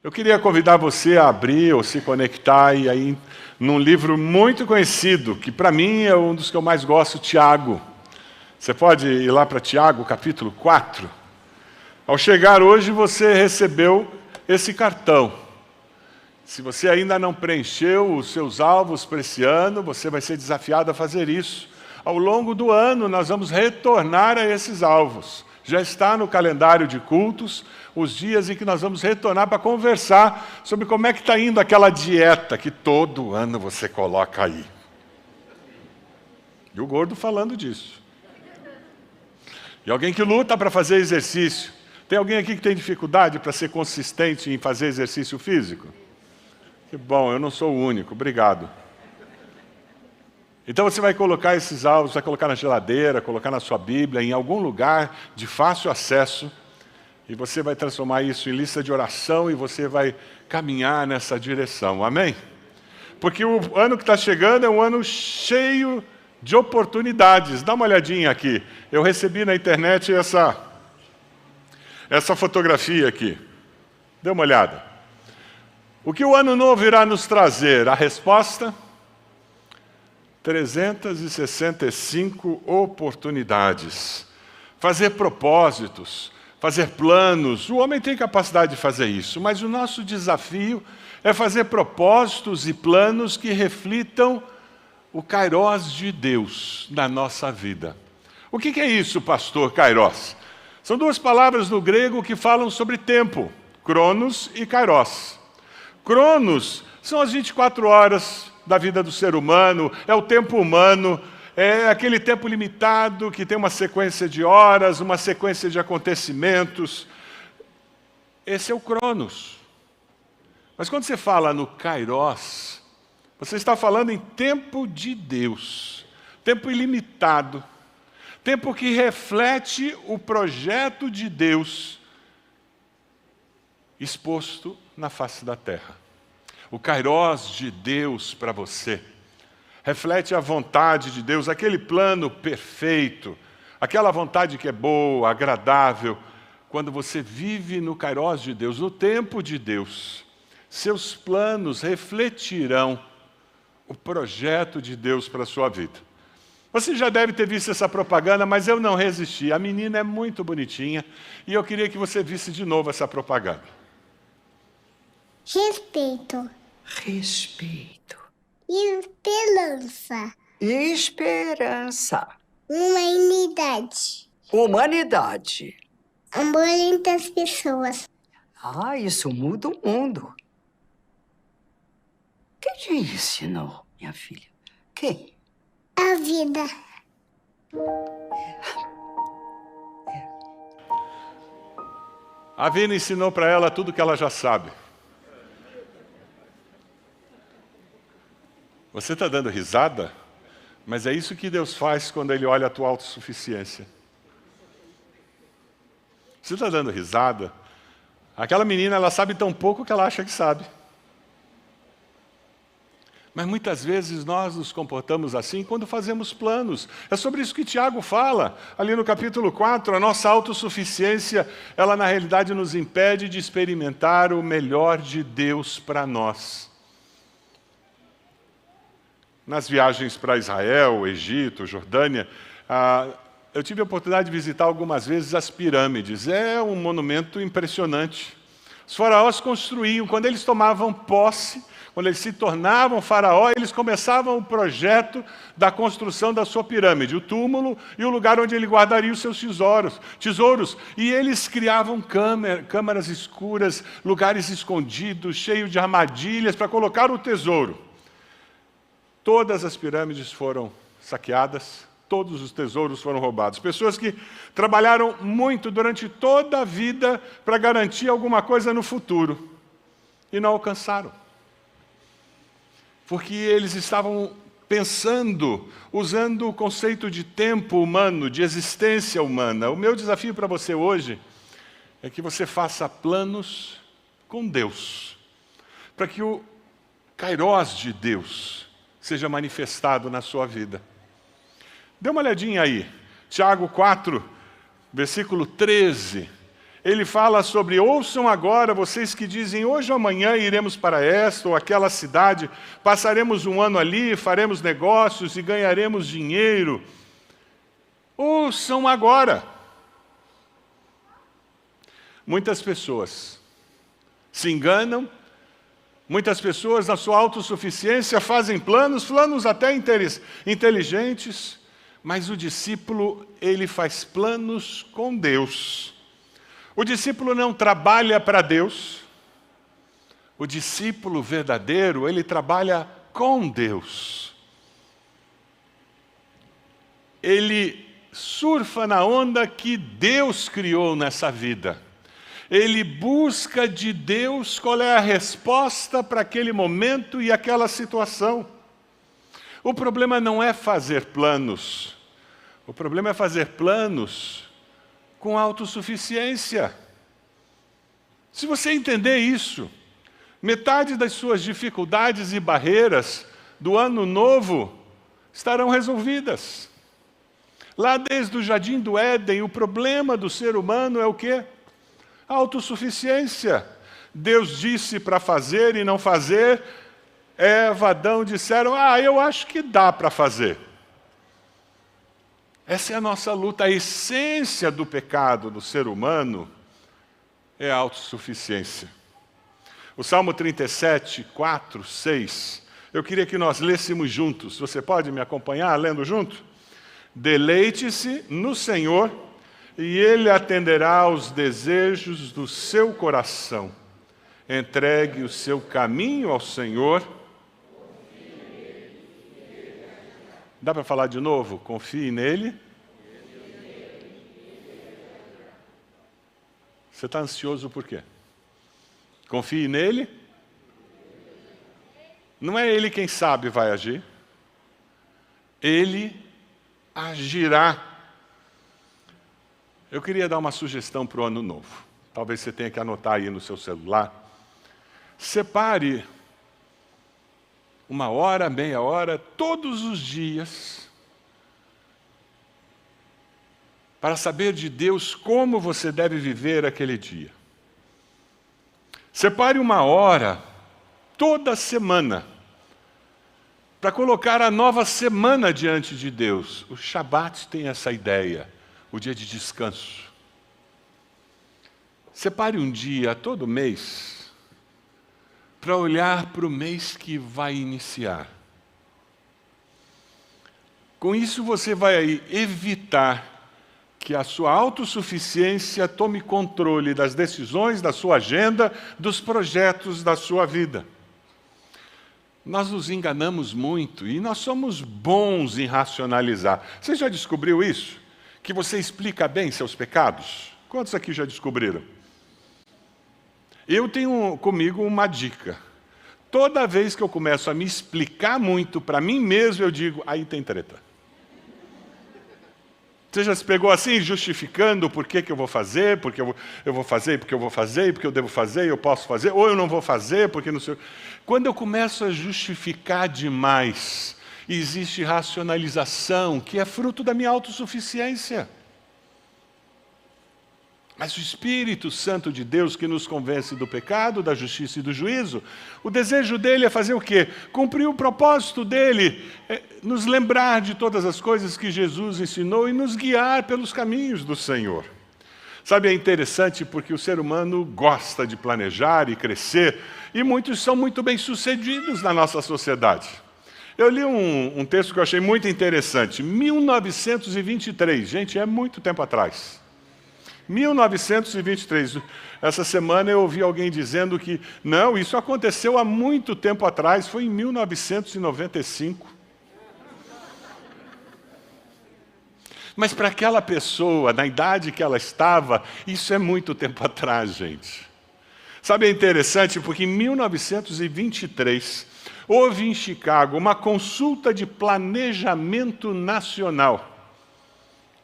Eu queria convidar você a abrir ou se conectar e aí num livro muito conhecido, que para mim é um dos que eu mais gosto, Tiago. Você pode ir lá para Tiago, capítulo 4. Ao chegar hoje, você recebeu esse cartão. Se você ainda não preencheu os seus alvos para esse ano, você vai ser desafiado a fazer isso. Ao longo do ano, nós vamos retornar a esses alvos. Já está no calendário de cultos os dias em que nós vamos retornar para conversar sobre como é que está indo aquela dieta que todo ano você coloca aí. E o gordo falando disso. E alguém que luta para fazer exercício. Tem alguém aqui que tem dificuldade para ser consistente em fazer exercício físico? Que bom, eu não sou o único, obrigado. Então você vai colocar esses alvos, vai colocar na geladeira, colocar na sua Bíblia, em algum lugar de fácil acesso, e você vai transformar isso em lista de oração e você vai caminhar nessa direção, amém? Porque o ano que está chegando é um ano cheio de oportunidades. Dá uma olhadinha aqui. Eu recebi na internet essa fotografia aqui. Dê uma olhada. O que o ano novo irá nos trazer? A resposta? 365 oportunidades. Fazer propósitos, fazer planos. O homem tem capacidade de fazer isso, mas o nosso desafio é fazer propósitos e planos que reflitam o Kairos de Deus na nossa vida. O que é isso, pastor Kairos? São duas palavras no grego que falam sobre tempo, Cronos e Kairos. Cronos são as 24 horas da vida do ser humano, é o tempo humano, é aquele tempo limitado que tem uma sequência de horas, uma sequência de acontecimentos. Esse é o Cronos. Mas quando você fala no Kairos, você está falando em tempo de Deus, tempo ilimitado, tempo que reflete o projeto de Deus exposto na face da terra. O Kairos de Deus para você reflete a vontade de Deus, aquele plano perfeito, aquela vontade que é boa, agradável. Quando você vive no Kairos de Deus, no tempo de Deus, seus planos refletirão o projeto de Deus para a sua vida. Você já deve ter visto essa propaganda, mas eu não resisti. A menina é muito bonitinha e eu queria que você visse de novo essa propaganda. Respeito. Respeito. Esperança. Esperança. Humanidade. Humanidade. Amor entre as pessoas. Ah, isso muda o mundo. Quem te ensinou, minha filha? Quem? A vida. A Vina ensinou para ela tudo o que ela já sabe. Você está dando risada? Mas é isso que Deus faz quando Ele olha a tua autossuficiência. Você está dando risada? Aquela menina, ela sabe tão pouco que ela acha que sabe. Mas muitas vezes nós nos comportamos assim quando fazemos planos. É sobre isso que Tiago fala. Ali no capítulo 4, a nossa autossuficiência, ela na realidade nos impede de experimentar o melhor de Deus para nós. Nas viagens para Israel, Egito, Jordânia, eu tive a oportunidade de visitar algumas vezes as pirâmides. É um monumento impressionante. Os faraós construíam, quando eles tomavam posse, quando eles se tornavam faraó, eles começavam o projeto da construção da sua pirâmide, o túmulo e o lugar onde ele guardaria os seus tesouros. E eles criavam câmaras escuras, lugares escondidos, cheios de armadilhas para colocar o tesouro. Todas as pirâmides foram saqueadas, todos os tesouros foram roubados. Pessoas que trabalharam muito durante toda a vida para garantir alguma coisa no futuro e não alcançaram. Porque eles estavam pensando, usando o conceito de tempo humano, de existência humana. O meu desafio para você hoje é que você faça planos com Deus, para que o Kairos de Deus seja manifestado na sua vida. Dê uma olhadinha aí, Tiago 4, versículo 13. Ele fala sobre: ouçam agora, vocês que dizem, hoje ou amanhã iremos para esta ou aquela cidade, passaremos um ano ali, faremos negócios e ganharemos dinheiro. Ouçam agora. Muitas pessoas se enganam, muitas pessoas na sua autossuficiência fazem planos até inteligentes, mas o discípulo, ele faz planos com Deus. O discípulo não trabalha para Deus. O discípulo verdadeiro, ele trabalha com Deus. Ele surfa na onda que Deus criou nessa vida. Ele busca de Deus qual é a resposta para aquele momento e aquela situação. O problema não é fazer planos. O problema é fazer planos com autossuficiência. Se você entender isso, metade das suas dificuldades e barreiras do ano novo estarão resolvidas. Lá desde o Jardim do Éden, o problema do ser humano é o quê? A autossuficiência. Deus disse para fazer e não fazer. Eva, Adão disseram: eu acho que dá para fazer. Essa é a nossa luta. A essência do pecado do ser humano é a autossuficiência. O Salmo 37, 4, 6, eu queria que nós lêssemos juntos. Você pode me acompanhar lendo junto? Deleite-se no Senhor, e Ele atenderá aos desejos do seu coração. Entregue o seu caminho ao Senhor. Dá para falar de novo? Confie nele. Você está ansioso por quê? Confie nele. Não é ele quem sabe vai agir. Ele agirá. Eu queria dar uma sugestão para o ano novo. Talvez você tenha que anotar aí no seu celular. Separe 1 hora, meia hora, todos os dias, para saber de Deus como você deve viver aquele dia. Separe 1 hora, toda semana, para colocar a nova semana diante de Deus. O Shabat tem essa ideia, o dia de descanso. Separe um dia todo mês para olhar para o mês que vai iniciar. Com isso você vai evitar que a sua autossuficiência tome controle das decisões, da sua agenda, dos projetos da sua vida. Nós nos enganamos muito e nós somos bons em racionalizar. Você já descobriu isso? Que você explica bem seus pecados? Quantos aqui já descobriram? Eu tenho comigo uma dica. Toda vez que eu começo a me explicar muito para mim mesmo, eu digo: aí tem treta. Você já se pegou assim, justificando por que eu vou fazer, porque eu vou fazer, porque eu vou fazer, porque eu devo fazer, eu posso fazer, ou eu não vou fazer, porque não sei. Quando eu começo a justificar demais, existe racionalização, que é fruto da minha autossuficiência. Mas o Espírito Santo de Deus, que nos convence do pecado, da justiça e do juízo, o desejo dele é fazer o quê? Cumprir o propósito dele, nos lembrar de todas as coisas que Jesus ensinou e nos guiar pelos caminhos do Senhor. Sabe, é interessante porque o ser humano gosta de planejar e crescer, e muitos são muito bem-sucedidos na nossa sociedade. Eu li um texto que eu achei muito interessante, 1923, gente, é muito tempo atrás. 1923. Essa semana eu ouvi alguém dizendo que não, isso aconteceu há muito tempo atrás, foi em 1995. Mas para aquela pessoa, na idade que ela estava, isso é muito tempo atrás, gente. Sabe, é interessante porque em 1923 houve em Chicago uma consulta de planejamento nacional.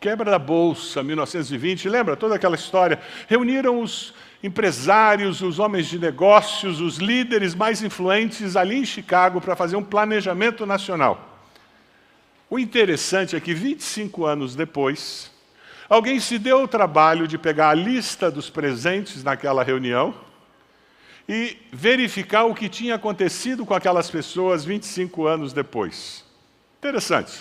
Quebra da Bolsa, 1920, lembra toda aquela história? Reuniram os empresários, os homens de negócios, os líderes mais influentes ali em Chicago para fazer um planejamento nacional. O interessante é que 25 anos depois, Alguém se deu o trabalho de pegar a lista dos presentes naquela reunião e verificar o que tinha acontecido com aquelas pessoas 25 anos depois. Interessante.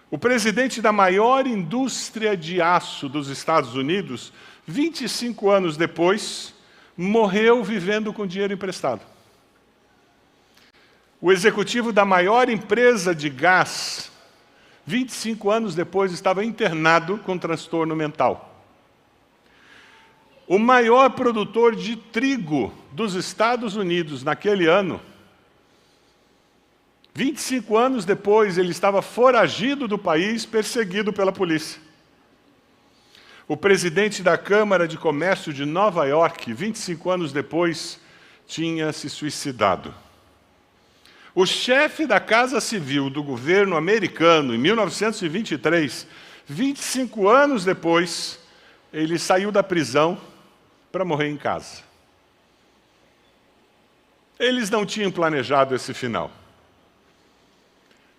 O presidente da maior indústria de aço dos Estados Unidos, 25 anos depois, morreu vivendo com dinheiro emprestado. O executivo da maior empresa de gás, 25 anos depois, estava internado com transtorno mental. O maior produtor de trigo dos Estados Unidos naquele ano, 25 anos depois, ele estava foragido do país, perseguido pela polícia. O presidente da Câmara de Comércio de Nova York, 25 anos depois, tinha se suicidado. O chefe da Casa Civil do governo americano, em 1923, 25 anos depois, ele saiu da prisão para morrer em casa. Eles não tinham planejado esse final.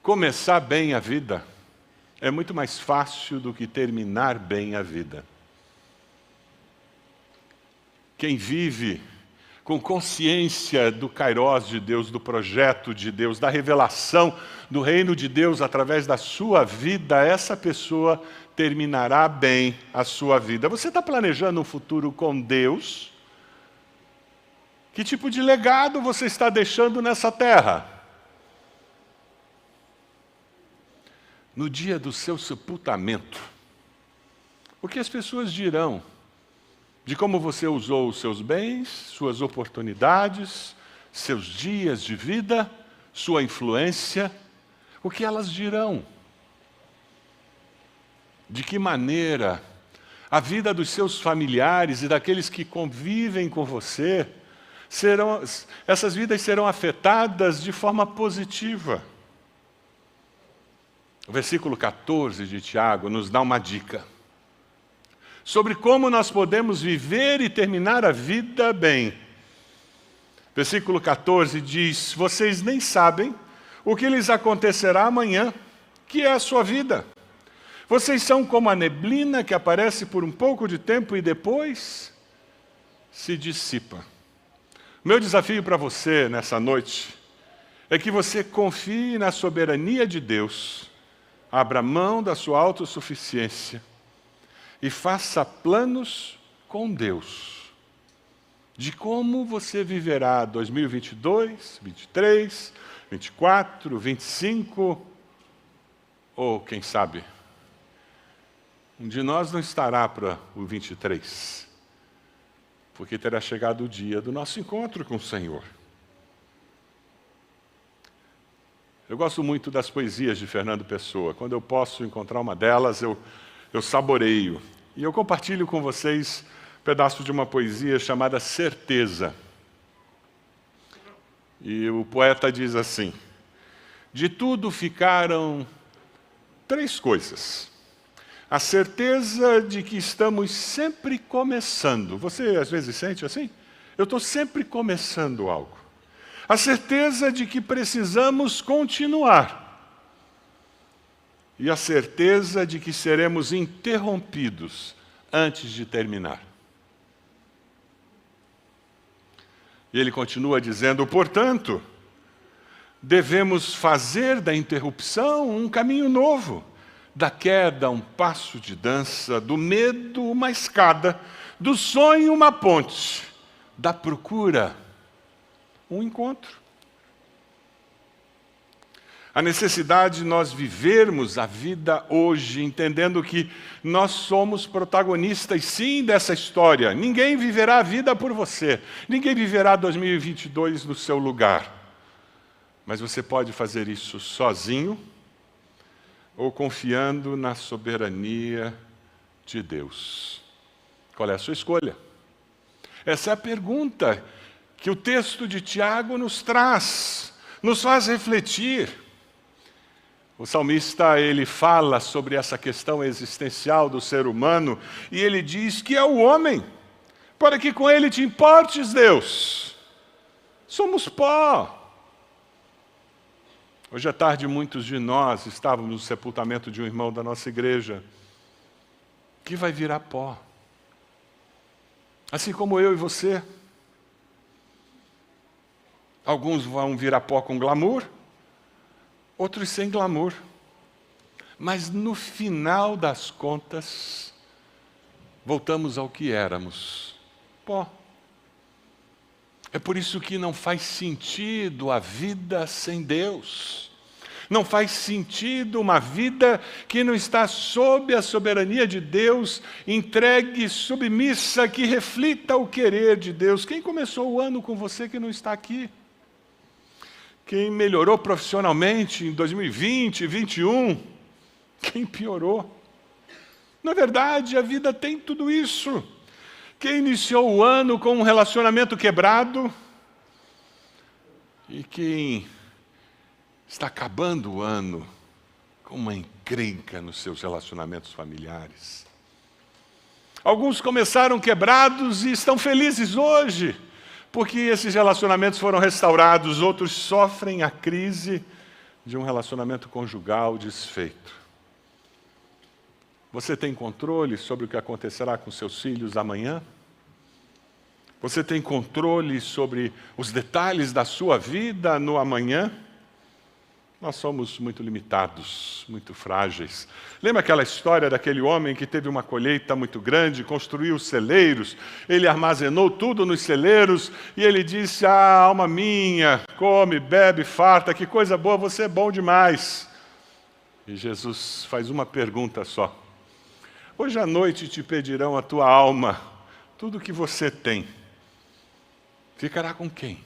Começar bem a vida é muito mais fácil do que terminar bem a vida. Quem vive com consciência do kairós de Deus, do projeto de Deus, da revelação do reino de Deus através da sua vida, essa pessoa terminará bem a sua vida. Você está planejando um futuro com Deus? Que tipo de legado você está deixando nessa terra? No dia do seu sepultamento, o que as pessoas dirão de como você usou os seus bens, suas oportunidades, seus dias de vida, sua influência? O que elas dirão? De que maneira a vida dos seus familiares e daqueles que convivem com você, essas vidas serão afetadas de forma positiva? O versículo 14 de Tiago nos dá uma dica sobre como nós podemos viver e terminar a vida bem. Versículo 14 diz: vocês nem sabem o que lhes acontecerá amanhã, que é a sua vida. Vocês são como a neblina que aparece por um pouco de tempo e depois se dissipa. Meu desafio para você nessa noite é que você confie na soberania de Deus, abra mão da sua autossuficiência e faça planos com Deus de como você viverá 2022, 23, 24, 25, ou quem sabe, um de nós não estará para o 23, porque terá chegado o dia do nosso encontro com o Senhor. Eu gosto muito das poesias de Fernando Pessoa. Quando eu posso encontrar uma delas, eu saboreio. E eu compartilho com vocês um pedaço de uma poesia chamada Certeza. E o poeta diz assim: de tudo ficaram 3 coisas. A certeza de que estamos sempre começando. Você às vezes sente assim? Eu estou sempre começando algo. A certeza de que precisamos continuar. E a certeza de que seremos interrompidos antes de terminar. E ele continua dizendo: portanto, devemos fazer da interrupção um caminho novo, da queda um passo de dança, do medo uma escada, do sonho uma ponte, da procura um encontro. A necessidade de nós vivermos a vida hoje, entendendo que nós somos protagonistas, sim, dessa história. Ninguém viverá a vida por você. Ninguém viverá 2022 no seu lugar. Mas você pode fazer isso sozinho ou confiando na soberania de Deus. Qual é a sua escolha? Essa é a pergunta que o texto de Tiago nos traz, nos faz refletir. O salmista, ele fala sobre essa questão existencial do ser humano, e ele diz que é o homem, para que com ele te importes, Deus. Somos pó. Hoje à tarde, muitos de nós estávamos no sepultamento de um irmão da nossa igreja, que vai virar pó. Assim como eu e você. Alguns vão virar pó com glamour, outros sem glamour. Mas no final das contas, voltamos ao que éramos: pó. É por isso que não faz sentido a vida sem Deus. Não faz sentido uma vida que não está sob a soberania de Deus, entregue, submissa, que reflita o querer de Deus. Quem começou o ano com você que não está aqui? Quem melhorou profissionalmente em 2020, 2021? Quem piorou? Na verdade, a vida tem tudo isso. Quem iniciou o ano com um relacionamento quebrado e quem está acabando o ano com uma encrenca nos seus relacionamentos familiares. Alguns começaram quebrados e estão felizes hoje, porque esses relacionamentos foram restaurados. Outros sofrem a crise de um relacionamento conjugal desfeito. Você tem controle sobre o que acontecerá com seus filhos amanhã? Você tem controle sobre os detalhes da sua vida no amanhã? Nós somos muito limitados, muito frágeis. Lembra aquela história daquele homem que teve uma colheita muito grande, construiu celeiros, ele armazenou tudo nos celeiros e ele disse: alma minha, come, bebe, farta, que coisa boa, você é bom demais. E Jesus faz uma pergunta só: hoje à noite te pedirão a tua alma, tudo que você tem, ficará com quem?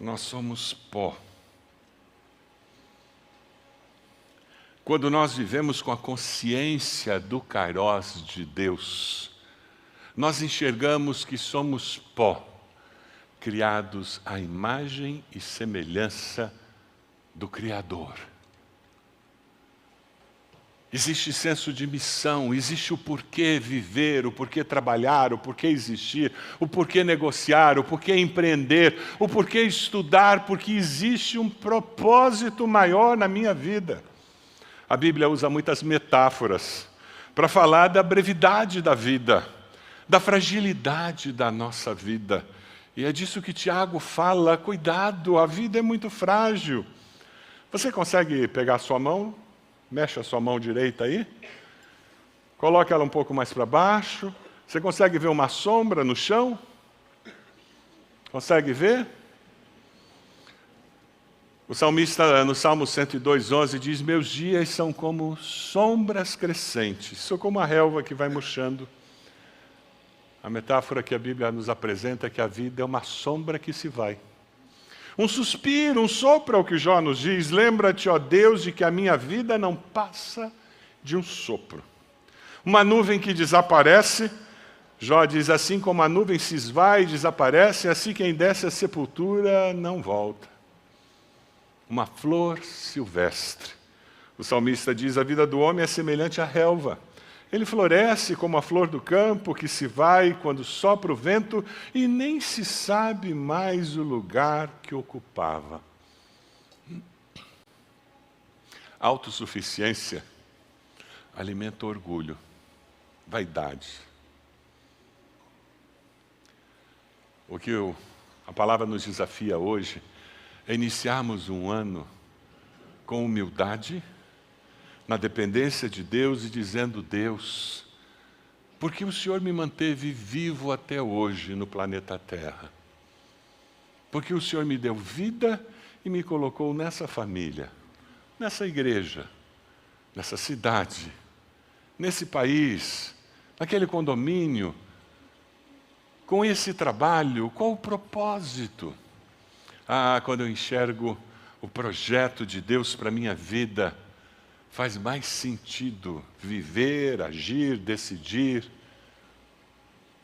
Nós somos pó. Quando nós vivemos com a consciência do Kairós de Deus, nós enxergamos que somos pó, criados à imagem e semelhança do Criador. Existe senso de missão, existe o porquê viver, o porquê trabalhar, o porquê existir, o porquê negociar, o porquê empreender, o porquê estudar, porque existe um propósito maior na minha vida. A Bíblia usa muitas metáforas para falar da brevidade da vida, da fragilidade da nossa vida. E é disso que Tiago fala: cuidado, a vida é muito frágil. Você consegue pegar a sua mão? Mexe a sua mão direita aí. Coloque ela um pouco mais para baixo. Você consegue ver uma sombra no chão? Consegue ver? O salmista, no Salmo 102:11, diz: meus dias são como sombras crescentes, sou como a relva que vai murchando. A metáfora que a Bíblia nos apresenta é que a vida é uma sombra que se vai. Um suspiro, um sopro é o que Jó nos diz: lembra-te, ó Deus, de que a minha vida não passa de um sopro. Uma nuvem que desaparece, Jó diz: assim como a nuvem se esvai e desaparece, assim quem desce à sepultura não volta. Uma flor silvestre. O salmista diz: a vida do homem é semelhante à relva. Ele floresce como a flor do campo, que se vai quando sopra o vento e nem se sabe mais o lugar que ocupava. Autossuficiência alimenta orgulho, vaidade. O que a palavra nos desafia hoje é iniciarmos um ano com humildade, na dependência de Deus, e dizendo: Deus, porque o Senhor me manteve vivo até hoje no planeta Terra? Porque o Senhor me deu vida e me colocou nessa família, nessa igreja, nessa cidade, nesse país, naquele condomínio, com esse trabalho. Qual o propósito? Quando eu enxergo o projeto de Deus para a minha vida, faz mais sentido viver, agir, decidir,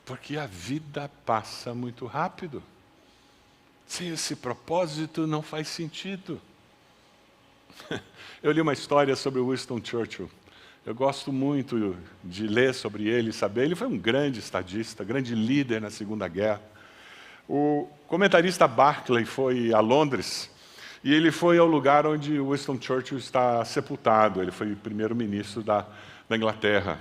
porque a vida passa muito rápido. Sem esse propósito não faz sentido. Eu li uma história sobre Winston Churchill. Eu gosto muito de ler sobre ele e saber. Ele foi um grande estadista, grande líder na Segunda Guerra. O comentarista Barclay foi a Londres e ele foi ao lugar onde Winston Churchill está sepultado. Ele foi primeiro-ministro da Inglaterra,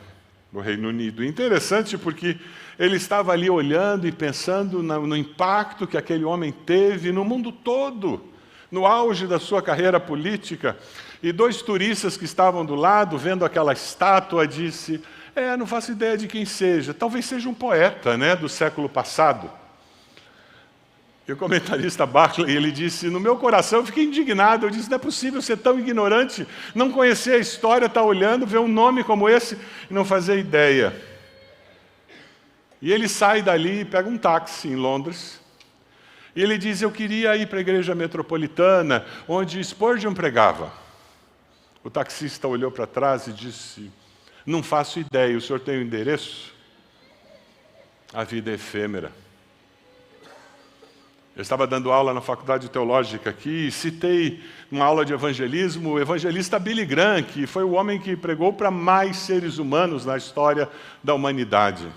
do Reino Unido. Interessante porque ele estava ali olhando e pensando no impacto que aquele homem teve no mundo todo, no auge da sua carreira política. E 2 turistas que estavam do lado, vendo aquela estátua, disse: não faço ideia de quem seja, talvez seja um poeta, né, do século passado. E o comentarista Barclay, ele disse: no meu coração eu fiquei indignado. Eu disse: não é possível ser tão ignorante, não conhecer a história, estar olhando, ver um nome como esse e não fazer ideia. E ele sai dali e pega um táxi em Londres. E ele diz: eu queria ir para a igreja metropolitana, onde Spurgeon pregava. O taxista olhou para trás e disse: não faço ideia, o senhor tem o endereço? A vida é efêmera. Eu estava dando aula na Faculdade Teológica aqui e citei uma aula de evangelismo o evangelista Billy Graham, que foi o homem que pregou para mais seres humanos na história da humanidade.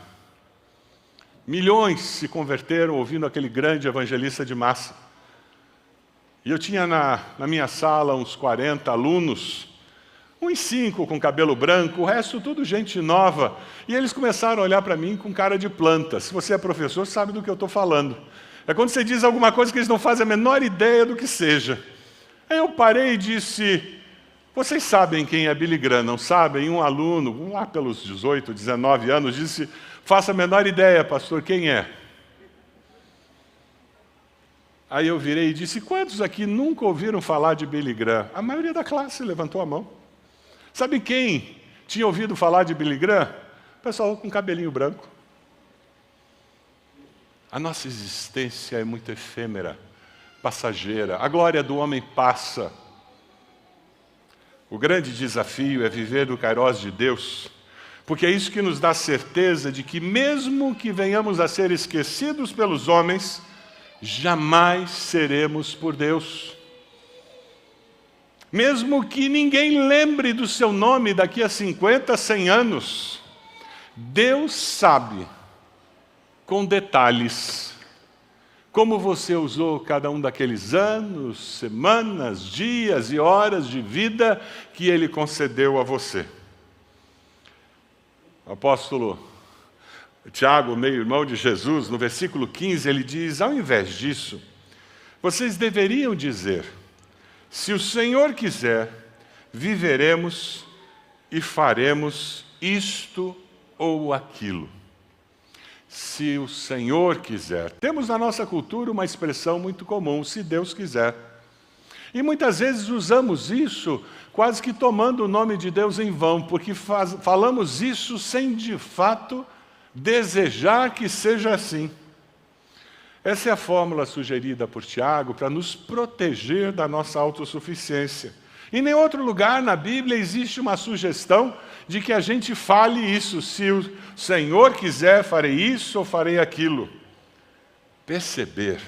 Milhões se converteram ouvindo aquele grande evangelista de massa. E eu tinha na minha sala uns 40 alunos, uns 5 com cabelo branco, o resto tudo gente nova. E eles começaram a olhar para mim com cara de planta. Se você é professor, sabe do que eu estou falando. É quando você diz alguma coisa que eles não fazem a menor ideia do que seja. Aí eu parei e disse: vocês sabem quem é Billy Graham, não sabem? Um aluno, lá pelos 18, 19 anos, disse: faço a menor ideia, pastor, quem é? Aí eu virei e disse: quantos aqui nunca ouviram falar de Billy Graham? A maioria da classe levantou a mão. Sabe quem tinha ouvido falar de Billy Graham? O pessoal com cabelinho branco. A nossa existência é muito efêmera, passageira. A glória do homem passa. O grande desafio é viver do Kairos de Deus, porque é isso que nos dá certeza de que, mesmo que venhamos a ser esquecidos pelos homens, jamais seremos por Deus. Mesmo que ninguém lembre do seu nome daqui a 50, 100 anos, Deus sabe, com detalhes, como você usou cada um daqueles anos, semanas, dias e horas de vida que Ele concedeu a você. O apóstolo Tiago, meio-irmão de Jesus, no versículo 15, ele diz: ao invés disso, vocês deveriam dizer: se o Senhor quiser, viveremos e faremos isto ou aquilo. Se o Senhor quiser. Temos na nossa cultura uma expressão muito comum: se Deus quiser. E muitas vezes usamos isso quase que tomando o nome de Deus em vão, porque falamos isso sem de fato desejar que seja assim. Essa é a fórmula sugerida por Tiago para nos proteger da nossa autossuficiência. Em nenhum outro lugar na Bíblia existe uma sugestão de que a gente fale isso: se o Senhor quiser, farei isso ou farei aquilo. Perceber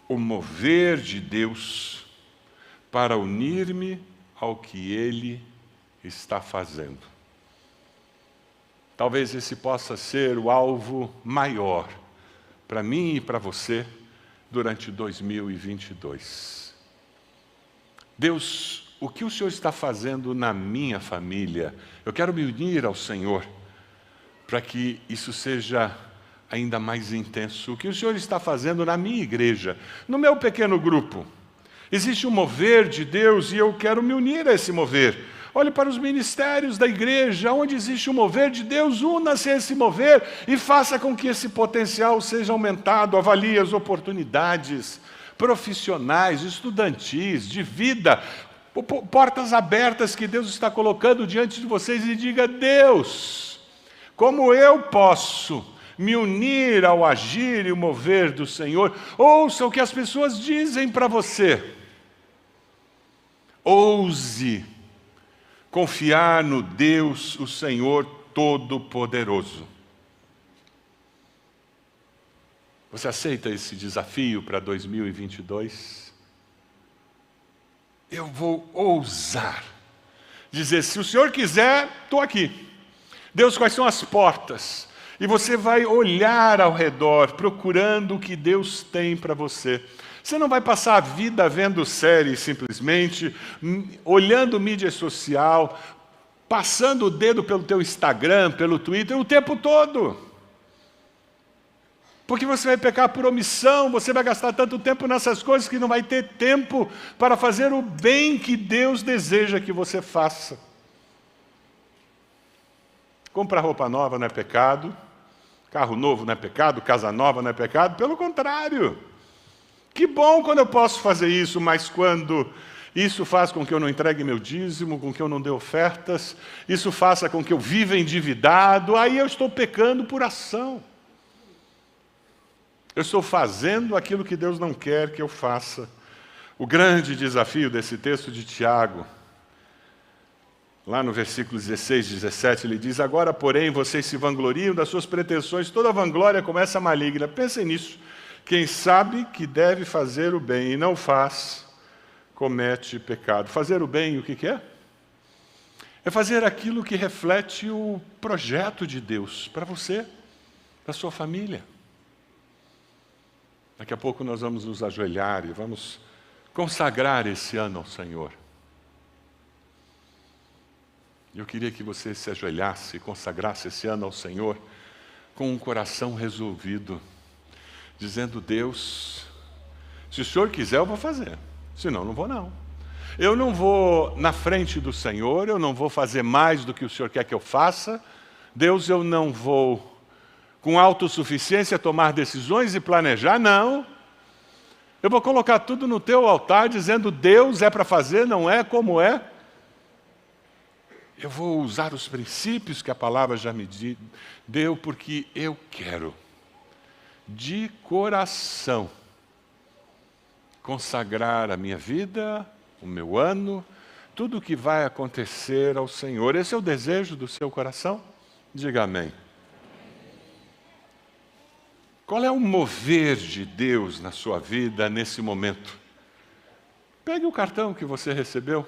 o mover de Deus para unir-me ao que Ele está fazendo. Talvez esse possa ser o alvo maior para mim e para você durante 2022. Deus, o que o Senhor está fazendo na minha família? Eu quero me unir ao Senhor para que isso seja ainda mais intenso. O que o Senhor está fazendo na minha igreja, no meu pequeno grupo? Existe um mover de Deus e eu quero me unir a esse mover. Olhe para os ministérios da igreja, onde existe um mover de Deus, una-se a esse mover e faça com que esse potencial seja aumentado. Avalie as oportunidades profissionais, estudantis, de vida, portas abertas que Deus está colocando diante de vocês e diga: Deus, como eu posso me unir ao agir e o mover do Senhor? Ouça o que as pessoas dizem para você. Ouse confiar no Deus, o Senhor Todo-Poderoso. Você aceita esse desafio para 2022? Eu vou ousar dizer: se o Senhor quiser, estou aqui. Deus, quais são as portas? E você vai olhar ao redor, procurando o que Deus tem para você. Você não vai passar a vida vendo séries simplesmente, olhando mídia social, passando o dedo pelo teu Instagram, pelo Twitter, o tempo todo. Porque você vai pecar por omissão, você vai gastar tanto tempo nessas coisas que não vai ter tempo para fazer o bem que Deus deseja que você faça. Comprar roupa nova não é pecado, carro novo não é pecado, casa nova não é pecado, pelo contrário. Que bom quando eu posso fazer isso, mas quando isso faz com que eu não entregue meu dízimo, com que eu não dê ofertas, isso faça com que eu viva endividado, aí eu estou pecando por ação. Eu estou fazendo aquilo que Deus não quer que eu faça. O grande desafio desse texto de Tiago, lá no versículo 16, 17, ele diz: agora, porém, vocês se vangloriam das suas pretensões, toda vanglória começa maligna. Pensem nisso. Quem sabe que deve fazer o bem e não faz, comete pecado. Fazer o bem, o que é? É fazer aquilo que reflete o projeto de Deus para você, para a sua família. Daqui a pouco nós vamos nos ajoelhar e vamos consagrar esse ano ao Senhor. Eu queria que você se ajoelhasse e consagrasse esse ano ao Senhor com um coração resolvido, dizendo: Deus, se o Senhor quiser eu vou fazer, senão não vou não. Eu não vou na frente do Senhor, eu não vou fazer mais do que o Senhor quer que eu faça. Deus, eu não vou com autossuficiência tomar decisões e planejar, não. Eu vou colocar tudo no teu altar, dizendo: Deus, é para fazer, não é como é. Eu vou usar os princípios que a palavra já me deu, porque eu quero, de coração, consagrar a minha vida, o meu ano, tudo o que vai acontecer ao Senhor. Esse é o desejo do seu coração? Diga amém. Qual é o mover de Deus na sua vida nesse momento? Pegue o cartão que você recebeu.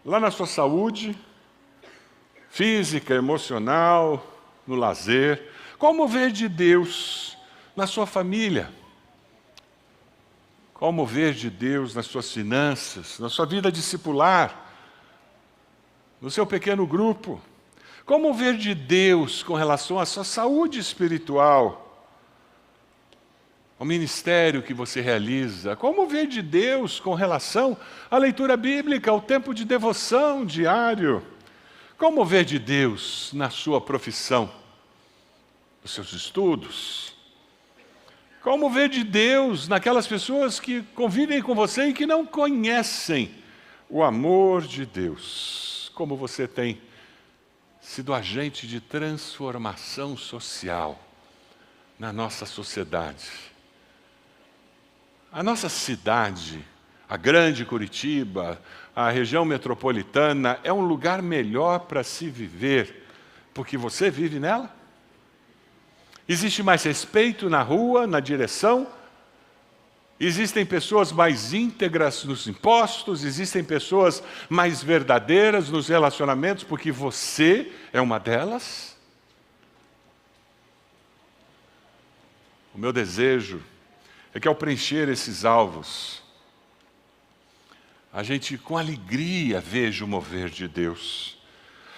Lá na sua saúde, física, emocional, no lazer. Qual o mover de Deus na sua família? Qual o mover de Deus nas suas finanças, na sua vida discipular, no seu pequeno grupo? Qual o mover de Deus com relação à sua saúde espiritual, ao ministério que você realiza? Qual o mover de Deus com relação à leitura bíblica, ao tempo de devoção diário? Qual o mover de Deus na sua profissão, nos seus estudos? Qual o mover de Deus naquelas pessoas que convivem com você e que não conhecem o amor de Deus? Como você tem sido agente de transformação social na nossa sociedade? A nossa cidade, a grande Curitiba, a região metropolitana, é um lugar melhor para se viver, porque você vive nela? Existe mais respeito na rua, na direção? Existem pessoas mais íntegras nos impostos? Existem pessoas mais verdadeiras nos relacionamentos, porque você é uma delas? O meu desejo é que ao preencher esses alvos, a gente com alegria veja o mover de Deus.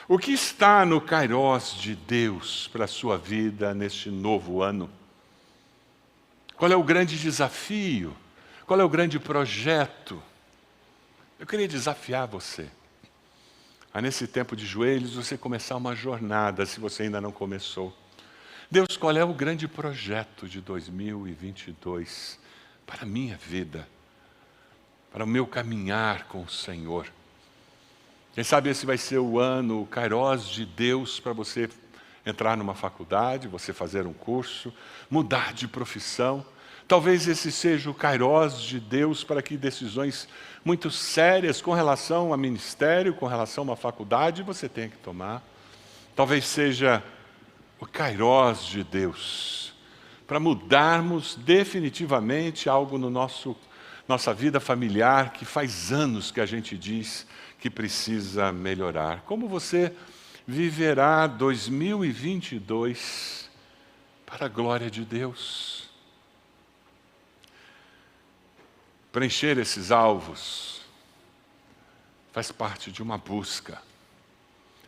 O que está no kairós de Deus para a sua vida neste novo ano? Qual é o grande desafio? Qual é o grande projeto? Eu queria desafiar você a, nesse tempo de joelhos, você começar uma jornada, se você ainda não começou. Deus, qual é o grande projeto de 2022 para a minha vida, para o meu caminhar com o Senhor? Quem sabe esse vai ser o ano, o kairós de Deus para você entrar numa faculdade, você fazer um curso, mudar de profissão. Talvez esse seja o kairós de Deus para que decisões muito sérias com relação a ministério, com relação a uma faculdade, você tenha que tomar. Talvez seja o kairós de Deus para mudarmos definitivamente algo no nossa vida familiar que faz anos que a gente diz que precisa melhorar. Como você viverá 2022 para a glória de Deus? Preencher esses alvos faz parte de uma busca.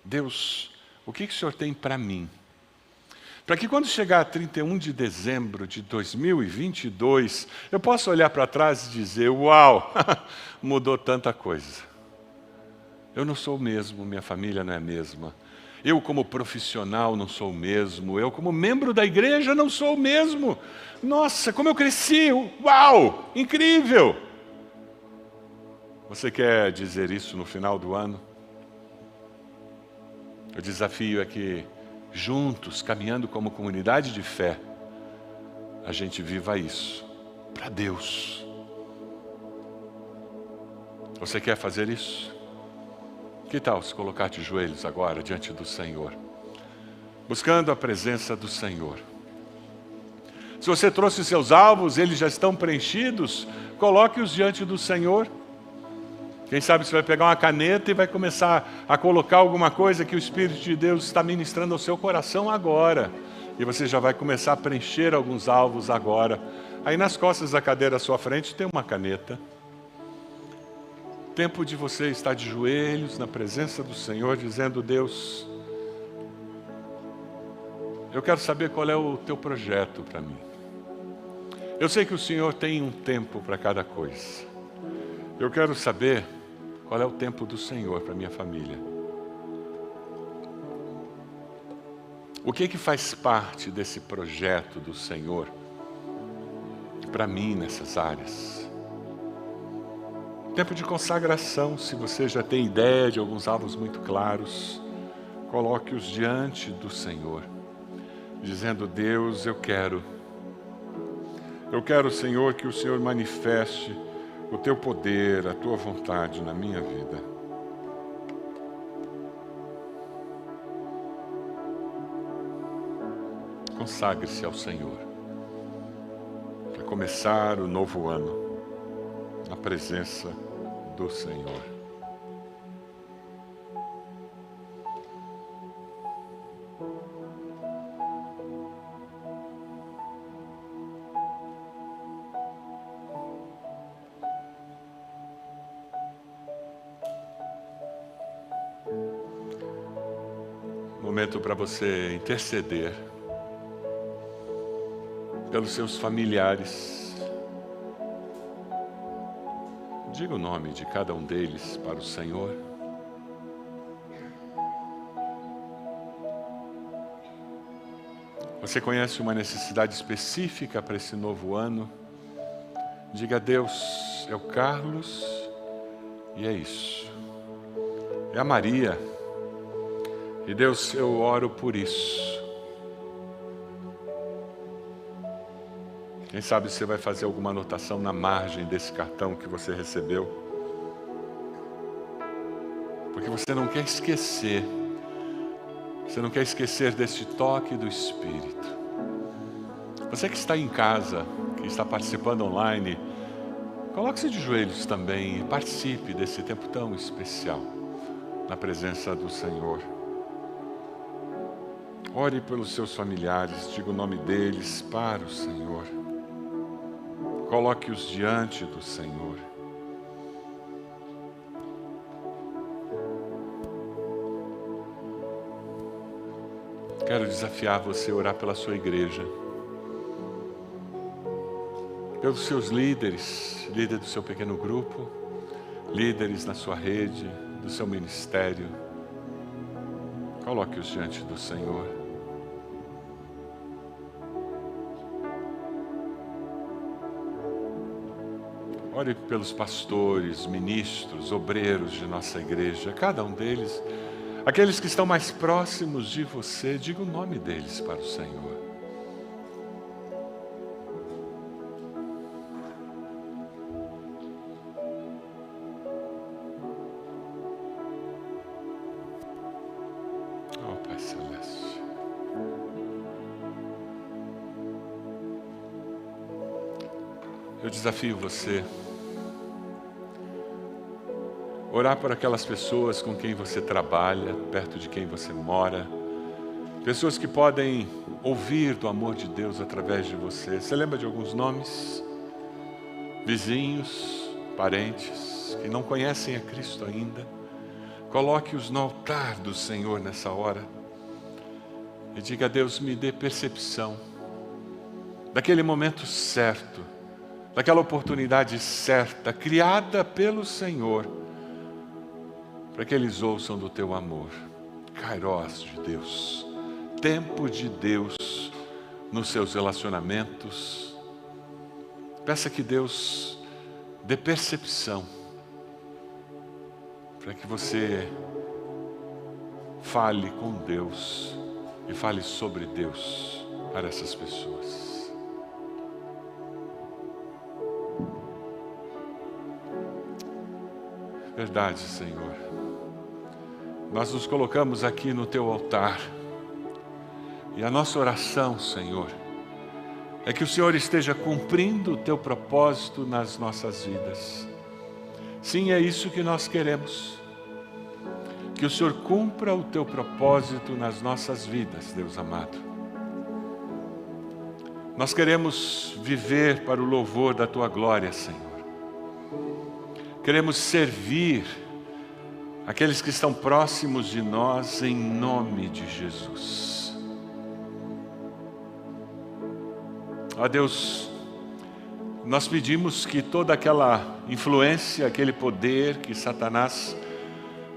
Deus, o que o Senhor tem para mim? Para que quando chegar a 31 de dezembro de 2022, eu possa olhar para trás e dizer, uau, mudou tanta coisa. Eu não sou o mesmo, minha família não é a mesma. Eu como profissional não sou o mesmo. Eu como membro da igreja não sou o mesmo. Nossa, como eu cresci, uau, incrível. Você quer dizer isso no final do ano? O desafio é que juntos, caminhando como comunidade de fé, a gente viva isso para Deus. Você quer fazer isso? Que tal se colocar de joelhos agora diante do Senhor, buscando a presença do Senhor? Se você trouxe seus alvos, eles já estão preenchidos, coloque-os diante do Senhor. Quem sabe você vai pegar uma caneta e vai começar a colocar alguma coisa que o Espírito de Deus está ministrando ao seu coração agora. E você já vai começar a preencher alguns alvos agora. Aí nas costas da cadeira à sua frente tem uma caneta. Tempo de você estar de joelhos na presença do Senhor, dizendo, Deus, eu quero saber qual é o teu projeto para mim. Eu sei que o Senhor tem um tempo para cada coisa. Eu quero saber qual é o tempo do Senhor para minha família. O que faz parte desse projeto do Senhor para mim nessas áreas? Tempo de consagração, se você já tem ideia de alguns alvos muito claros, coloque-os diante do Senhor, dizendo, Deus, eu quero, Senhor, que o Senhor manifeste o teu poder, a tua vontade na minha vida. Consagre-se ao Senhor, para começar o novo ano, na presença do Senhor. Momento para você interceder pelos seus familiares. Diga o nome de cada um deles para o Senhor. Você conhece uma necessidade específica para esse novo ano? Diga a Deus, é o Carlos e é isso. É a Maria. E Deus, eu oro por isso. Quem sabe você vai fazer alguma anotação na margem desse cartão que você recebeu. Porque você não quer esquecer. Você não quer esquecer deste toque do Espírito. Você que está em casa, que está participando online, coloque-se de joelhos também e participe desse tempo tão especial na presença do Senhor. Ore pelos seus familiares, diga o nome deles para o Senhor. Coloque-os diante do Senhor. Quero desafiar você a orar pela sua igreja, pelos seus líderes, líder do seu pequeno grupo, líderes na sua rede, do seu ministério. Coloque-os diante do Senhor. Ore pelos pastores, ministros, obreiros de nossa igreja, cada um deles, aqueles que estão mais próximos de você, diga o nome deles para o Senhor. Oh, Pai Celeste. Eu desafio você orar por aquelas pessoas com quem você trabalha, perto de quem você mora, pessoas que podem ouvir do amor de Deus através de você. Você lembra de alguns nomes? Vizinhos, parentes que não conhecem a Cristo ainda, coloque-os no altar do Senhor nessa hora e diga: Deus, me dê percepção daquele momento certo, daquela oportunidade certa, criada pelo Senhor, para que eles ouçam do teu amor. Kairos de Deus, tempo de Deus nos seus relacionamentos. Peça que Deus dê percepção para que você fale com Deus e fale sobre Deus para essas pessoas. Verdade, Senhor. Nós nos colocamos aqui no teu altar e a nossa oração, Senhor, é que o Senhor esteja cumprindo o teu propósito nas nossas vidas. Sim, é isso que nós queremos. Que o Senhor cumpra o teu propósito nas nossas vidas, Deus amado. Nós queremos viver para o louvor da tua glória, Senhor. Queremos servir aqueles que estão próximos de nós em nome de Jesus. Ó Deus, nós pedimos que toda aquela influência, aquele poder que Satanás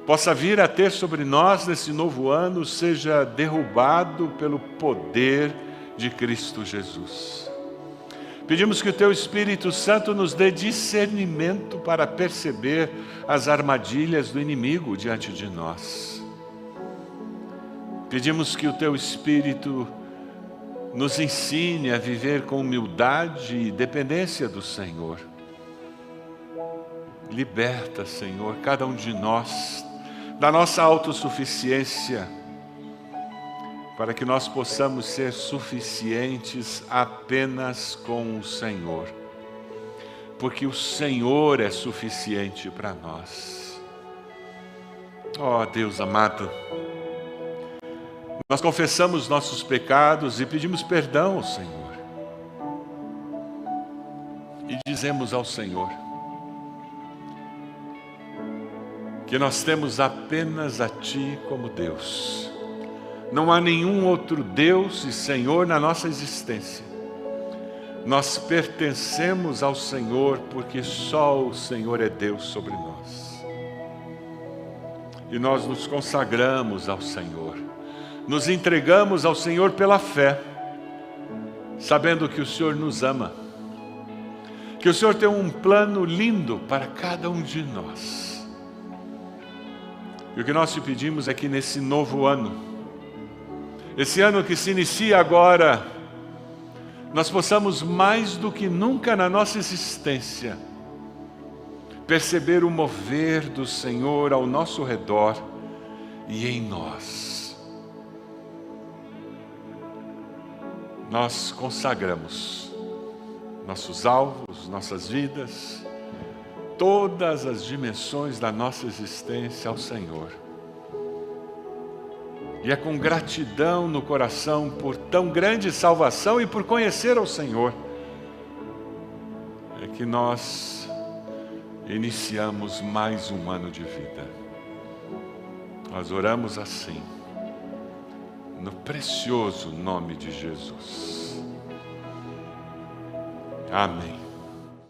possa vir a ter sobre nós nesse novo ano, seja derrubado pelo poder de Cristo Jesus. Pedimos que o teu Espírito Santo nos dê discernimento para perceber as armadilhas do inimigo diante de nós. Pedimos que o teu Espírito nos ensine a viver com humildade e dependência do Senhor. Liberta, Senhor, cada um de nós da nossa autossuficiência, para que nós possamos ser suficientes apenas com o Senhor, porque o Senhor é suficiente para nós. Ó Deus amado, nós confessamos nossos pecados e pedimos perdão ao Senhor. E dizemos ao Senhor que nós temos apenas a Ti como Deus. Não há nenhum outro Deus e Senhor na nossa existência. Nós pertencemos ao Senhor porque só o Senhor é Deus sobre nós. E nós nos consagramos ao Senhor. Nos entregamos ao Senhor pela fé, sabendo que o Senhor nos ama. Que o Senhor tem um plano lindo para cada um de nós. E o que nós te pedimos é que nesse novo ano, esse ano que se inicia agora, nós possamos mais do que nunca na nossa existência perceber o mover do Senhor ao nosso redor e em nós. Nós consagramos nossos alvos, nossas vidas, todas as dimensões da nossa existência ao Senhor. E é com gratidão no coração por tão grande salvação e por conhecer ao Senhor, é que nós iniciamos mais um ano de vida. Nós oramos assim, no precioso nome de Jesus. Amém.